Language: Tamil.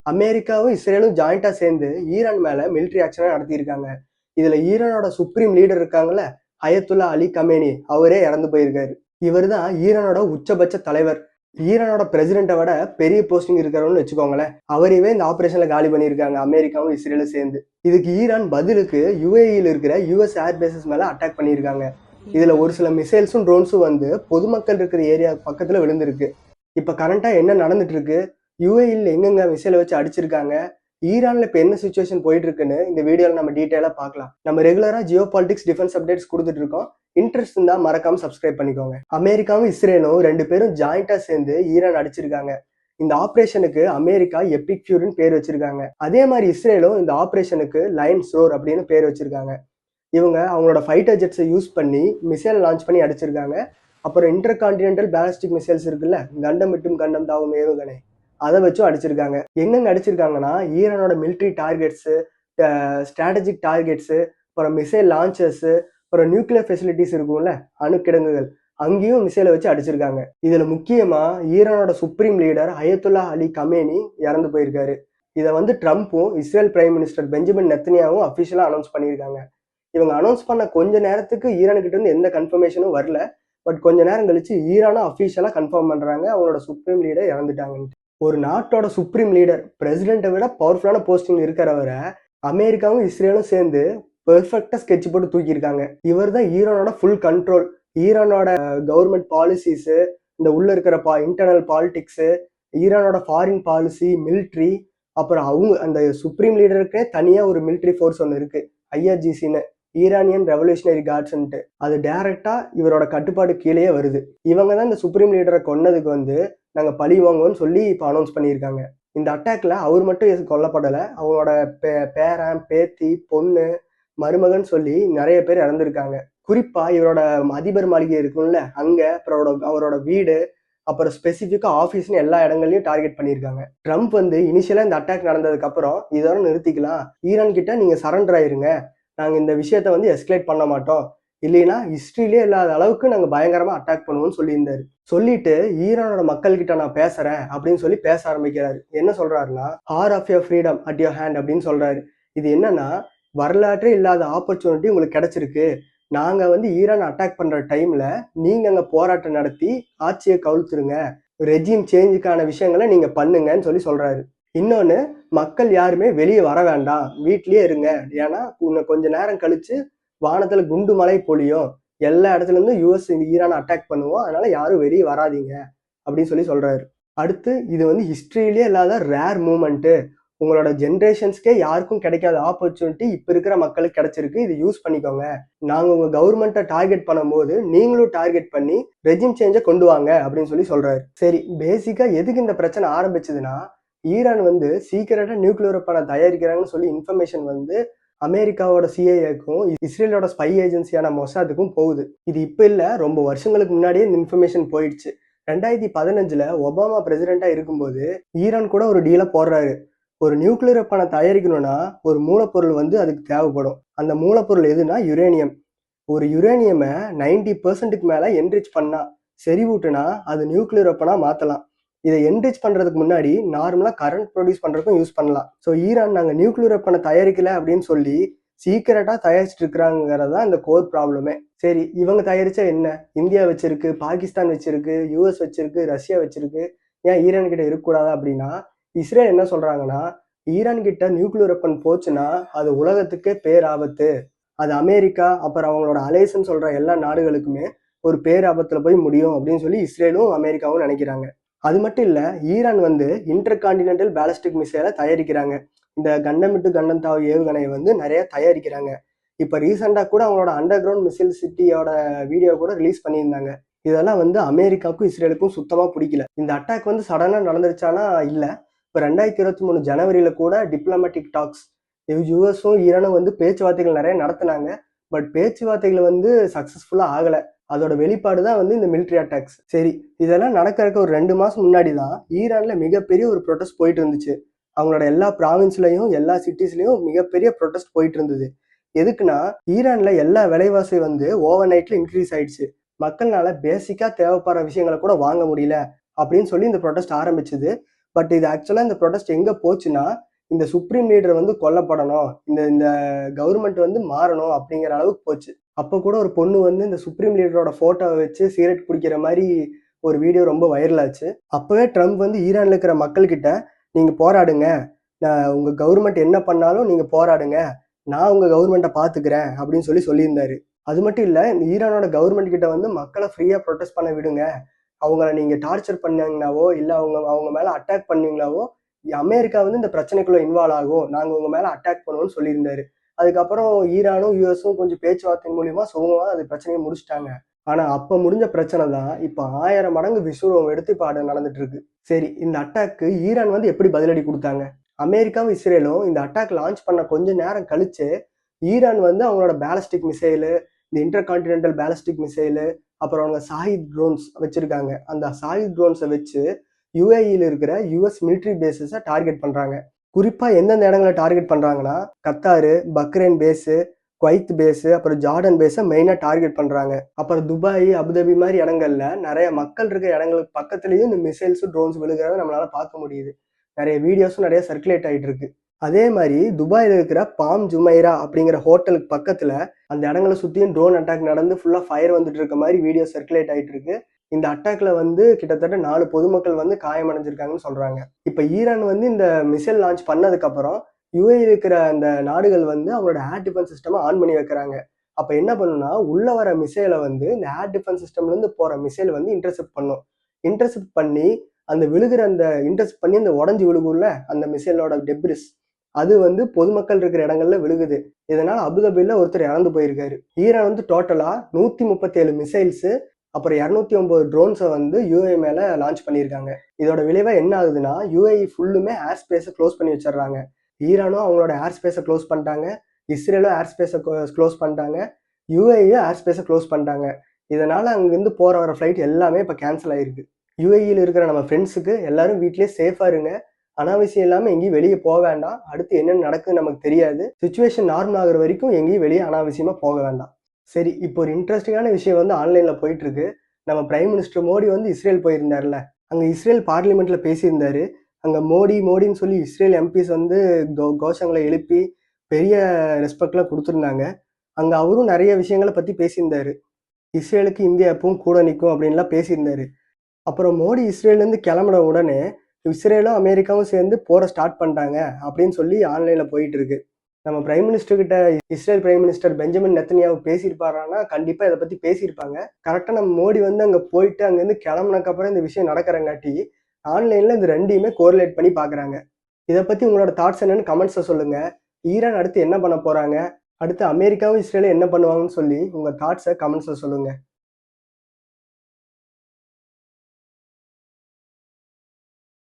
அமெரிக்காவும் இஸ்ரேலும் ஜாயிண்டா சேர்ந்து ஈரான் மேல மிலிட்ரி ஆக்ஷனை நடத்தியிருக்காங்க. இதுல ஈரானோட சுப்ரீம் லீடர் இருக்காங்கல்ல, அயத்துல்லா அலி கமேனி, அவரே இறந்து போயிருக்காரு. இவர் தான் ஈரானோட உச்சபட்ச தலைவர். ஈரானோட பிரசிடென்ட்டை விட பெரிய போஸ்டிங் இருக்கிறவன்னு வச்சுக்கோங்களேன். அவரையே இந்த ஆபரேஷன்ல காலி பண்ணியிருக்காங்க அமெரிக்காவும் இஸ்ரேலும் சேர்ந்து. இதுக்கு ஈரான் பதிலுக்கு யுஏஇல இருக்கிற யுஎஸ் ஏர் பேசஸ் மேல அட்டாக் பண்ணியிருக்காங்க. இதுல ஒரு சில மிசைல்ஸும் ட்ரோன்ஸும் வந்து பொதுமக்கள் இருக்கிற ஏரியா பக்கத்துல விழுந்திருக்கு. இப்ப கரண்டா என்ன நடந்துட்டு இருக்கு, யுஏஇல எங்கெங்க மிசைலை வச்சு அடிச்சிருக்காங்க, ஈரான்ல இப்ப என்ன சுச்சுவேஷன் போயிட்டு இருக்குன்னு இந்த வீடியோல நம்ம டீட்டெயிலா பார்க்கலாம். நம்ம ரெகுலரா ஜியோ பாலிடிக்ஸ் டிஃபென்ஸ் அப்டேட்ஸ் கொடுத்துட்டு இருக்கோம். இன்ட்ரெஸ்ட் இருந்தா மறக்காம சப்ஸ்கிரைப் பண்ணிக்கோங்க. அமெரிக்காவும் இஸ்ரேலும் ரெண்டு பேரும் ஜாயிண்டா சேர்ந்து ஈரான் அடிச்சிருக்காங்க. இந்த ஆபரேஷனுக்கு அமெரிக்கா எபிக் ஃபியூரின்னு பேர் வச்சிருக்காங்க. அதே மாதிரி இஸ்ரேலும் இந்த ஆபரேஷனுக்கு லயன்ஸ் ரோர் அப்படின்னு பேர் வச்சிருக்காங்க. இவங்க அவங்களோட ஃபைட்டர் ஜெட்ஸை யூஸ் பண்ணி மிசைல் லான்ச் பண்ணி அடிச்சிருக்காங்க. அப்புறம் இன்டர் கான்டினென்டல் பேலிஸ்டிக் மிசைல்ஸ் இருக்குல்ல, கண்டம் விட்டும் கண்டம் தாவும் ஏவுகணை, அதை வச்சும் அடிச்சிருக்காங்க. எங்கெங்க அடிச்சிருக்காங்கன்னா ஈரானோட மிலிட்ரி டார்கெட்ஸு, ஸ்ட்ராட்டஜிக் டார்கெட்ஸு, அப்புறம் மிசைல் லான்ச்சர்ஸு, அப்புறம் நியூக்ளியர் ஃபெசிலிட்டிஸ் இருக்கும்ல, அணுக்கிடங்குகள், அங்கேயும் மிசைலை வச்சு அடிச்சிருக்காங்க. இதுல முக்கியமா ஈரானோட supreme leader Ayatollah Ali Khamenei இறந்து போயிருக்காரு. இதை வந்து ட்ரம்ப்பும் இஸ்ரேல் பிரைம் மினிஸ்டர் பெஞ்சமின் நெத்தன்யாவும் அஃபிஷியலா அனௌன்ஸ் பண்ணியிருக்காங்க. இவங்க அனௌன்ஸ் பண்ண கொஞ்ச நேரத்துக்கு ஈரானுக்கிட்ட இருந்து எந்த கன்ஃபர்மேஷனும் வரல. பட் கொஞ்ச நேரம் கழிச்சு ஈரானும் அஃபிஷியலா கன்ஃபார்ம் பண்றாங்க அவங்களோட சுப்ரீம் லீடர் இறந்துட்டாங்கன்ட்டு. ஒரு நாட்டோட சுப்ரீம் லீடர், பிரசிடென்ட்டை விட பவர்ஃபுல்லான போஸ்டிங் இருக்கிறவரை அமெரிக்காவும் இஸ்ரேலும் சேர்ந்து பெர்ஃபெக்டா ஸ்கெட்ச் போட்டு தூக்கியிருக்காங்க. இவர் தான் ஈரானோட ஃபுல் கண்ட்ரோல். ஈரானோட கவர்மெண்ட் பாலிசிஸ், இந்த உள்ள இருக்கிற இன்டர்னல் பாலிடிக்ஸ், ஈரானோட ஃபாரின் பாலிசி, மிலிட்ரி, அப்புறம் அவங்க அந்த சுப்ரீம் லீடருக்கே தனியா ஒரு மிலிட்ரி ஃபோர்ஸ் ஒன்று இருக்கு, ஐஆர்ஜிசின்னு, ஈரானியன் ரெவல்யூஷனரி கார்ட்ஸ்ன்ட்டு. அது டைரக்டா இவரோட கட்டுப்பாடு கீழேயே வருது. இவங்க தான் இந்த சுப்ரீம் லீடரை கொன்னதுக்கு வந்து நாங்க பழி வாங்குவோம்னு சொல்லி இப்போ அனௌன்ஸ் பண்ணியிருக்காங்க. இந்த அட்டாக்ல அவர் மட்டும் கொல்லப்படலை, அவங்களோட பேரன், பேத்தி, பொண்ணு, மருமகன் சொல்லி நிறைய பேர் இறந்துருக்காங்க. குறிப்பா இவரோட அதிபர் மாளிகை இருக்கும்ல, அங்க, அப்புறம் அவரோட வீடு, அப்புறம் ஸ்பெசிஃபிக்கா ஆஃபீஸ்னு எல்லா இடங்கள்லயும் டார்கெட் பண்ணியிருக்காங்க. ட்ரம்ப் வந்து இனிஷியலா இந்த அட்டாக் நடந்ததுக்கு அப்புறம் இதோட நிறுத்திக்கலாம், ஈரான் கிட்ட நீங்க சரண்டர் ஆயிருங்க, நாங்க இந்த விஷயத்த வந்து எஸ்கலேட் பண்ண மாட்டோம், இல்லைன்னா ஹிஸ்டரியிலே இல்லாத அளவுக்கு நாங்க பயங்கரமா அட்டாக் பண்ணுவோம்னு சொல்லியிருந்தாரு. சொல்லிட்டு ஈரானோட மக்கள் கிட்ட நான் பேசுறேன் அப்படின்னு சொல்லி பேச ஆரம்பிக்கிறாரு. என்ன சொல்றாருன்னா, half of your freedom at your hand அப்படின்னு சொல்றாரு. இது என்னன்னா, வரலாற்றே இல்லாத ஆப்பர்ச்சுனிட்டி உங்களுக்கு கிடைச்சிருக்கு, நாங்க வந்து ஈரான் அட்டாக் பண்ற டைம்ல நீங்க அங்க போராட்டம் நடத்தி ஆட்சியை கவுழ்த்துருங்க, ரெஜிம் சேஞ்சுக்கான விஷயங்களை நீங்க பண்ணுங்கன்னு சொல்லி சொல்றாரு. இன்னொன்னு, மக்கள் யாருமே வெளியே வர வேண்டாம், வீட்லயே இருங்க, ஏன்னா இன்னும் கொஞ்ச நேரம் கழிச்சு வானத்துல குண்டு மழை பொழியும், எல்லா இடத்துல இருந்து யூஎஸ் ஈரான் அட்டாக் பண்ணுவோம், அதனால யாரும் வெளியே வராதீங்க அப்படின்னு சொல்லி சொல்றாரு. அடுத்து, இது வந்து ஹிஸ்டரியிலே இல்லாத ரேர் மூமெண்ட்டு, உங்களோட ஜென்ரேஷன்ஸ்க்கே யாருக்கும் கிடைக்காத ஆப்பர்ச்சுனிட்டி இப்ப இருக்கிற மக்களுக்கு கிடைச்சிருக்கு, இது யூஸ் பண்ணிக்கோங்க, நாங்க உங்க கவர்மெண்ட்டை டார்கெட் பண்ணும்போது நீங்களும் டார்கெட் பண்ணி ரெஜிம் சேஞ்சை கொண்டு வாங்க அப்படின்னு சொல்லி சொல்றாரு. சரி, பேசிக்கா எதுக்கு இந்த பிரச்சனை ஆரம்பிச்சதுன்னா, ஈரான் வந்து சீக்கிரட்டா நியூக்ளியர் வெப்பனை தயாரிக்கிறாங்கன்னு சொல்லி இன்ஃபர்மேஷன் வந்து அமெரிக்காவோட சிஐஏக்கும் இஸ்ரேலோட ஸ்பை ஏஜென்சியான மொசாதுக்கும் போகுது. இது இப்ப இல்ல, ரொம்ப வருஷங்களுக்கு முன்னாடியே இந்த இன்ஃபர்மேஷன் போயிடுச்சு. 2015 ஒபாமா பிரசிடென்டா இருக்கும்போது ஈரான் கூட ஒரு டீலை போடுறாரு. ஒரு நியூக்ளியர் வெப்பனை தயாரிக்கணும்னா ஒரு மூலப்பொருள் வந்து அதுக்கு தேவைப்படும். அந்த மூலப்பொருள் எதுனா யுரேனியம். ஒரு யுரேனியமை 90% மேல என்ரிச் பண்ணா, செறிவூட்டுனா அது நியூக்ளியர் வெப்பனா மாத்தலாம். இதை என்ரிச் பண்றதுக்கு முன்னாடி நார்மலா கரண்ட் ப்ரொடியூஸ் பண்றதுக்கும் யூஸ் பண்ணலாம். ஸோ ஈரான் நாங்க நியூக்ளியர் வெப்பனை தயாரிக்கல அப்படின்னு சொல்லி சீக்கிரட்டா தயாரிச்சுட்டு இருக்கிறாங்கிறதா இந்த கோர் ப்ராப்ளமே. சரி, இவங்க தயாரிச்சா என்ன, இந்தியா வச்சிருக்கு, பாகிஸ்தான் வச்சிருக்கு, யூஎஸ் வச்சிருக்கு, ரஷ்யா வச்சிருக்கு, ஏன் ஈரான் கிட்ட இருக்கக்கூடாதா அப்படின்னா, இஸ்ரேல் என்ன சொல்றாங்கன்னா, ஈரான் கிட்ட நியூக்ளியர் வெப்பன் போச்சுன்னா அது உலகத்துக்கே பேராபத்து, அது அமெரிக்கா அப்புறம் அவங்களோட அலையன்ஸ்னு சொல்ற எல்லா நாடுகளுக்குமே ஒரு பேராபத்துல போய் முடியும் அப்படின்னு சொல்லி இஸ்ரேலும் அமெரிக்காவும் நினைக்கிறாங்க. அது மட்டும் இல்ல, ஈரான் வந்து இன்டர் கான்டினென்டல் பேலிஸ்டிக் மிசைலை தயாரிக்கிறாங்க. இந்த கண்டம் விட்டு கண்டம் தாவு ஏவுகணையை வந்து நிறைய தயாரிக்கிறாங்க. இப்ப ரீசெண்டா கூட அவங்களோட அண்டர் கிரவுண்ட் மிசைல் சிட்டியோட வீடியோ கூட ரிலீஸ் பண்ணியிருந்தாங்க. இதெல்லாம் வந்து அமெரிக்காவுக்கும் இஸ்ரேலுக்கும் சுத்தமா பிடிக்கல. இந்த அட்டாக் வந்து சடனா நடந்துருச்சானா இல்ல, இப்ப 2023 ஜனவரியில கூட டிப்ளமேட்டிக் டாக்ஸ் யூஎஸும் ஈரானும் வந்து பேச்சுவார்த்தைகள் நிறைய நடத்தினாங்க. பட் பேச்சுவார்த்தைகள் வந்து சக்சஸ்ஃபுல்லா ஆகல. அதோட வெளிப்பாடு தான் வந்து இந்த மிலிட்ரி அட்டாக்ஸ். சரி, இதெல்லாம் நடக்கிறதுக்கு ஒரு 2 மாசம் முன்னாடி தான் ஈரான்ல மிகப்பெரிய ஒரு ப்ரொடெஸ்ட் போயிட்டு இருந்துச்சு. அவங்களோட எல்லா ப்ராவின்ஸ்லயும் எல்லா சிட்டிஸ்லயும் மிகப்பெரிய ப்ரொடெஸ்ட் போயிட்டு இருந்தது. எதுக்குன்னா, ஈரான்ல எல்லா விலைவாசி வந்து ஓவர் நைட்ல இன்க்ரீஸ் ஆயிடுச்சு, மக்கள்னால பேசிக்கா தேவைப்படுற விஷயங்களை கூட வாங்க முடியல அப்படின்னு சொல்லி இந்த ப்ரொடெஸ்ட் ஆரம்பிச்சது. பட் இது ஆக்சுவலா இந்த ப்ரொடெஸ்ட் எங்க போச்சுன்னா, இந்த சுப்ரீம் லீடர் வந்து கொல்லப்படணும், இந்த இந்த கவர்மெண்ட் வந்து மாறணும் அப்படிங்கிற அளவுக்கு போச்சு. அப்ப கூட ஒரு பொண்ணு வந்து இந்த சுப்ரீம் லீடரோட போட்டோவை வச்சு சிகரெட் குடிக்கிற மாதிரி ஒரு வீடியோ ரொம்ப வைரல் ஆச்சு. அப்பவே ட்ரம்ப் வந்து ஈரான்ல இருக்கிற மக்கள் கிட்ட, நீங்க போராடுங்க, உங்க கவர்மெண்ட் என்ன பண்ணாலும் நீங்க போராடுங்க, நான் உங்க கவர்மெண்ட்டை பாத்துக்கிறேன் அப்படின்னு சொல்லியிருந்தாரு. அது மட்டும் இல்ல, இந்த ஈரானோட கவர்மெண்ட் கிட்ட வந்து மக்களை ஃப்ரீயா ப்ரொடெஸ்ட் பண்ண விடுங்க, அவங்கள நீங்க டார்ச்சர் பண்ணீங்கன்னாவோ இல்ல அவங்க மேல அட்டாக் பண்ணீங்களாவோ அமெரிக்கா வந்து இந்த பிரச்சனைக்குள்ள இன்வால்வ் ஆகும், நாங்க உங்க மேல அட்டாக் பண்ணுவோம்னு சொல்லியிருந்தாரு. அதுக்கப்புறம் ஈரானும் யூஎஸும் கொஞ்சம் பேச்சுவார்த்தை மூலியமா சுமூகமா அது பிரச்சனையை முடிச்சிட்டாங்க. ஆனா அப்ப முடிஞ்ச பிரச்சனை தான் இப்ப 1000 மடங்கு விஸ்வரூபம் எடுத்து இப்ப நடந்துட்டு இருக்கு. சரி, இந்த அட்டாக்கு ஈரான் வந்து எப்படி பதிலடி கொடுத்தாங்க? அமெரிக்காவும் இஸ்ரேலும் இந்த அட்டாக் லான்ச் பண்ண கொஞ்ச நேரம் கழிச்சு ஈரான் வந்து அவங்களோட பேலஸ்டிக் மிசைலு, இந்த இன்டர் கான்டினென்டல் பேலஸ்டிக் மிசைலு, அப்புறம் அவங்க சாஹித் ட்ரோன்ஸ் வச்சிருக்காங்க. அந்த சாஹித் ட்ரோன்ஸை வச்சு யுஏஇல இருக்கிற யுஎஸ் மிலிட்ரி பேசஸை டார்கெட் பண்றாங்க. குறிப்பா எந்தெந்த இடங்களை டார்கெட் பண்றாங்கன்னா, Qatar, Bahrain base, Kuwait base, அப்புறம் ஜார்டன் பேஸை மெயினா டார்கெட் பண்றாங்க. அப்புறம் துபாய், அபுதாபி மாதிரி இடங்கள்ல நிறைய மக்கள் இருக்கிற இடங்களுக்கு பக்கத்துலயும் இந்த மிசைல்ஸ் ட்ரோன்ஸ் விழுகிறத நம்மளால பார்க்க முடியுது. நிறைய வீடியோஸும் நிறைய சர்க்குலேட் ஆயிட்டு இருக்கு. அதே மாதிரி துபாயில் இருக்கிற பாம் ஜுமைரா அப்படிங்கிற ஹோட்டலுக்கு பக்கத்துல அந்த இடங்களை சுத்தியும் ட்ரோன் அட்டாக் நடந்து ஃபுல்லா ஃபயர் வந்துட்டு இருக்க மாதிரி வீடியோ சர்க்குலேட் ஆயிட்டு இருக்கு. இந்த அட்டாக்ல வந்து கிட்டத்தட்ட 4 பொதுமக்கள் வந்து காயமடைஞ்சிருக்காங்கன்னு சொல்றாங்க. இப்ப ஈரான் வந்து இந்த மிசைல் லான்ச் பண்ணதுக்கு அப்புறம் யுஏஇ இருக்கிற அந்த நாடுகள் வந்து அவங்களோட ஏர் டிஃபென்ஸ் சிஸ்டமை ஆன் பண்ணி வைக்கிறாங்க. அப்ப என்ன பண்ணுன்னா, உள்ள வர மிசைலை வந்து இந்த ஏர் டிஃபென்ஸ் சிஸ்டம்ல இருந்து போற மிசைல் வந்து இன்டர்செப்ட் பண்ணும். இன்டர்செப்ட் பண்ணி அந்த விழுகிற அந்த இன்டர்செப்ட் பண்ணி அந்த உடஞ்சி விழுகும்ல அந்த மிசைலோட டெப்ரிஸ், அது வந்து பொதுமக்கள் இருக்கிற இடங்கள்ல விழுகுது. இதனால அபுதாபியில ஒருத்தர் இறந்து போயிருக்காரு. ஈரான் வந்து டோட்டலா 137 மிசைல்ஸ் அப்புறம் 209 ட்ரோன்ஸை வந்து யுஏஇ மேல லான்ச் பண்ணியிருக்காங்க. இதோட விளைவா என்ன ஆகுதுன்னா, யுஏஇ ஃபுல்லுமே ஏர் ஸ்பேஸை க்ளோஸ் பண்ணி வச்சிடுறாங்க. ஈரானும் அவங்களோட ஏர் ஸ்பேஸை க்ளோஸ் பண்ணிட்டாங்க, இஸ்ரேலும் ஏர் ஸ்பேஸை க்ளோஸ் பண்ணிட்டாங்க, யுஏஇயும் ஏர் ஸ்பேஸை க்ளோஸ் பண்ணிட்டாங்க. இதனால அங்கிருந்து போற வர ஃப்ளைட் எல்லாமே இப்போ கேன்சல் ஆயிருக்கு. யுஏஇயில் இருக்கிற நம்ம ஃப்ரெண்ட்ஸுக்கு எல்லாரும் வீட்லயே சேஃபா இருங்க, அனாவசியம் இல்லாம எங்கேயும் வெளியே போக வேண்டாம். அடுத்து என்னென்ன நடக்குதுன்னு நமக்கு தெரியாது. சுச்சுவேஷன் நார்மல் ஆகுற வரைக்கும் எங்கேயும் வெளியே அனாவசியமா போக வேண்டாம். சரி, இப்போ ஒரு இன்ட்ரெஸ்டிங்கான விஷயம் வந்து ஆன்லைன்ல போயிட்டு இருக்கு. நம்ம பிரைம் மினிஸ்டர் மோடி வந்து இஸ்ரேல் போயிருந்தார்ல, அங்க இஸ்ரேல் பார்லிமெண்ட்ல பேசியிருந்தாரு. அங்க மோடின்னு சொல்லி இஸ்ரேல் எம்பிஸ் வந்து கோஷங்களை எழுப்பி பெரிய ரெஸ்பெக்ட்லாம் கொடுத்துருந்தாங்க. அங்க அவரும் நிறைய விஷயங்களை பத்தி பேசியிருந்தாரு. இஸ்ரேலுக்கு இந்தியா எப்பவும் கூட நிற்கும் அப்படின்லாம் பேசியிருந்தாரு. அப்புறம் மோடி இஸ்ரேல்லேருந்து கிளம்பின உடனே இஸ்ரேலும் அமெரிக்காவும் சேர்ந்து போரை ஸ்டார்ட் பண்ணிட்டாங்க அப்படின்னு சொல்லி ஆன்லைன்ல போயிட்டு இருக்கு. நம்ம பிரைம் மினிஸ்டர் கிட்ட Israel prime minister Benjamin Netanyahu பேசியிருப்பாரான்னா கண்டிப்பா இதை பத்தி பேசியிருப்பாங்க. கரெக்டா நம்ம மோடி வந்து அங்க போயிட்டு அங்கிருந்து கிளம்புனதுக்கு அப்புறம் இந்த விஷயம் நடக்கிறங்காட்டி ஆன்லைன்ல இந்த ரெண்டையுமே கோரிலேட் பண்ணி பாக்குறாங்க. இதை பத்தி உங்களோட தாட்ஸ் என்னன்னு கமெண்ட்ஸ்ல சொல்லுங்க. ஈரான் அடுத்து என்ன பண்ண போறாங்க, அடுத்து அமெரிக்காவும் இஸ்ரேலும் என்ன பண்ணுவாங்கன்னு சொல்லி உங்க தாட்ஸை கமெண்ட்ஸ்ல சொல்லுங்க.